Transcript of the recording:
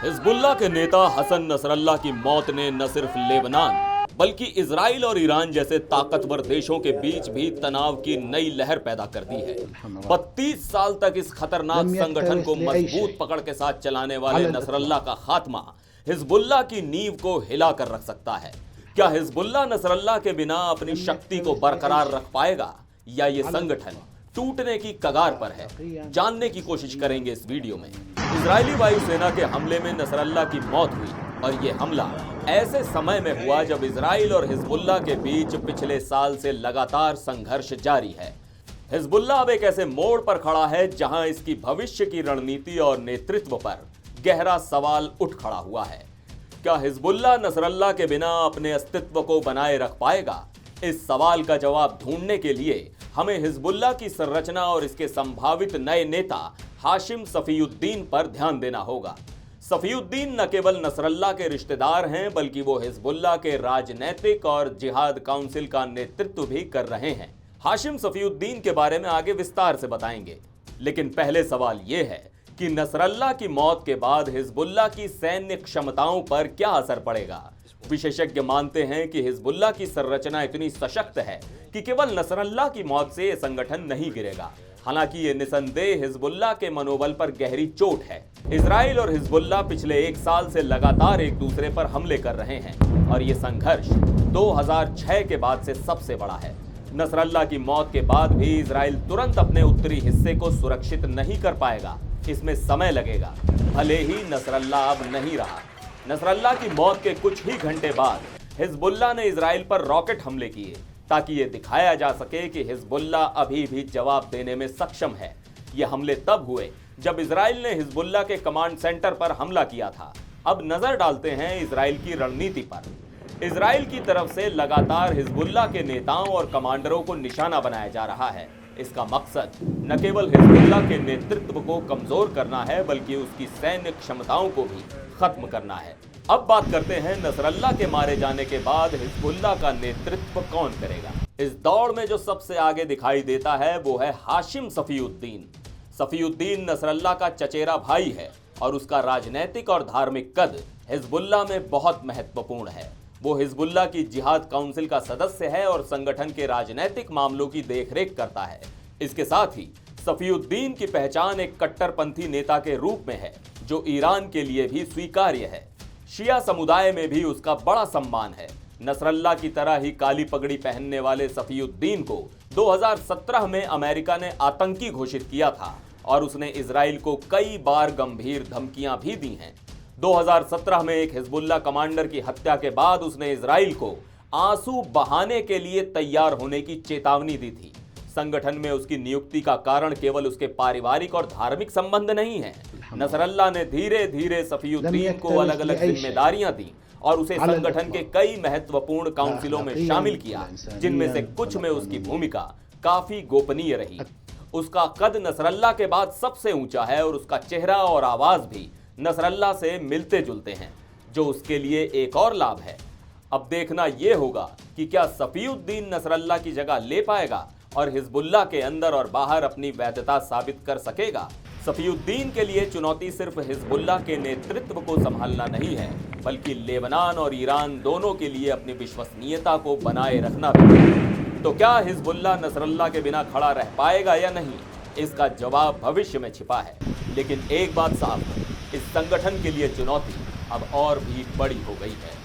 Hezbollah के नेता Hassan Nasrallah की मौत ने न सिर्फ लेबनान बल्कि इजराइल और ईरान जैसे ताकतवर देशों के बीच भी तनाव की नई लहर पैदा कर दी है। 32 साल तक इस खतरनाक संगठन को मजबूत पकड़ के साथ चलाने वाले नसरल्लाह का खात्मा हिजबुल्लाह की नींव को हिला कर रख सकता है। क्या हिजबुल्लाह नसरल्लाह के बिना अपनी शक्ति को बरकरार रख पाएगा या ये संगठन टूटने की कगार पर है? जानने की कोशिश करेंगे इस वीडियो में। इजरायली वायुसेना के हमले में नसरल्लाह की मौत हुई और ये हमला ऐसे समय में हुआ जब इजराइल और हिजबुल्लाह के बीच पिछले साल से लगातार संघर्ष जारी है। हिजबुल्लाह अब एक ऐसे मोड़ पर खड़ा है जहां इसकी भविष्य की रणनीति और नेतृत्व पर गहरा सवाल उठ खड़ा हुआ है। क्या हिजबुल्लाह नसरल्लाह के बिना अपने अस्तित्व को बनाए रख पाएगा? इस सवाल का जवाब ढूंढने के लिए हमें हिजबुल्लाह की संरचना और इसके संभावित नए नेता हाशिम सफीउद्दीन पर ध्यान देना होगा। सफीउद्दीन न केवल नसरल्लाह के रिश्तेदार हैं बल्कि वो हिजबुल्लाह के राजनैतिक और जिहाद काउंसिल का नेतृत्व भी कर रहे हैं। हाशिम सफीउद्दीन के बारे में आगे विस्तार से बताएंगे, लेकिन पहले सवाल ये है कि नसरल्लाह की मौत के बाद हिजबुल्लाह की सैन्य क्षमताओं पर क्या असर पड़ेगा। विशेषज्ञ मानते हैं कि हिजबुल्लाह की संरचना इतनी सशक्त है कि केवल नसरल्लाह की मौत से यह संगठन नहीं गिरेगा। हालांकि ये निसंदेह हिजबुल्लाह के मनोबल पर गहरी चोट है। इजराइल और हिजबुल्लाह पिछले एक साल से लगातार एक दूसरे पर हमले कर रहे हैं और ये संघर्ष 2006 के बाद से सबसे बड़ा है। नसरल्लाह की मौत के बाद भी इजराइल तुरंत अपने उत्तरी हिस्से को सुरक्षित नहीं कर पाएगा। इसमें समय लगेगा। भले ही नसरल्लाह अब नहीं रहा। नसरल्लाह की मौत के कुछ ही घंटे बाद हिजबुल्लाह ने इजराइल पर रॉकेट हमले किए ताकि ये दिखाया जा सके कि हिजबुल्लाह अभी भी जवाब देने में सक्षम है। ये हमले तब हुए जब इजराइल ने हिजबुल्लाह के कमांड सेंटर पर हमला किया था। अब नजर डालते हैं इजराइल की रणनीति पर। इजराइल की तरफ से लगातार हिजबुल्लाह के नेताओं और कमांडरों को निशाना बनाया जा रहा है। इसका मकसद न केवल हिजबुल्लाह के नेतृत्व को कमजोर करना है बल्कि उसकी सैन्य क्षमताओं को भी खत्म करना है। अब बात करते हैं नसरल्लाह के मारे जाने के बाद हिजबुल्लाह का नेतृत्व कौन करेगा। इस दौड़ में जो सबसे आगे दिखाई देता है वो है हाशिम सफीउद्दीन। सफीउद्दीन नसरल्लाह का चचेरा भाई है और उसका राजनैतिक और धार्मिक कद हिजबुल्लाह में बहुत महत्वपूर्ण है। वो हिजबुल्लाह की जिहाद काउंसिल का सदस्य है और संगठन के राजनैतिक मामलों की देखरेख करता है। इसके साथ ही सफीउद्दीन की पहचान एक कट्टरपंथी नेता के रूप में है जो ईरान के लिए भी स्वीकार्य है। शिया समुदाय में भी उसका बड़ा सम्मान है। नसरल्लाह की तरह ही काली पगड़ी पहनने वाले सफीउद्दीन को 2017 में अमेरिका ने आतंकी घोषित किया था और उसने इजराइल को कई बार गंभीर धमकियां भी दी हैं। 2017 में एक हिजबुल्लाह कमांडर की हत्या के बाद उसने इजराइल को आंसू बहाने के लिए तैयार होने की चेतावनी दी थी। संगठन में उसकी नियुक्ति का कारण केवल उसके पारिवारिक और धार्मिक संबंध नहीं है। नसरल्लाह ने धीरे धीरे सफीउद्दीन को अलग अलग जिम्मेदारियां दी और उसे संगठन के कई महत्वपूर्ण काउंसिलों में शामिल किया, जिनमें से कुछ में उसकी भूमिका काफी गोपनीय रही। उसका कद नसरल्लाह के बाद सबसे ऊंचा है और उसका चेहरा और आवाज भी नसरल्लाह से मिलते जुलते हैं, जो उसके लिए एक और लाभ है। अब देखना यह होगा कि क्या सफीउद्दीन नसरल्लाह की जगह ले पाएगा और हिजबुल्लाह के अंदर और बाहर अपनी वैधता साबित कर सकेगा। सफीउद्दीन के लिए चुनौती सिर्फ हिजबुल्लाह के नेतृत्व को संभालना नहीं है बल्कि लेबनान और ईरान दोनों के लिए अपनी विश्वसनीयता को बनाए रखना भी है। तो क्या हिजबुल्लाह नसरल्लाह के बिना खड़ा रह पाएगा या नहीं, इसका जवाब भविष्य में छिपा है। लेकिन एक बात साफ है, इस संगठन के लिए चुनौती अब और भी बड़ी हो गई है।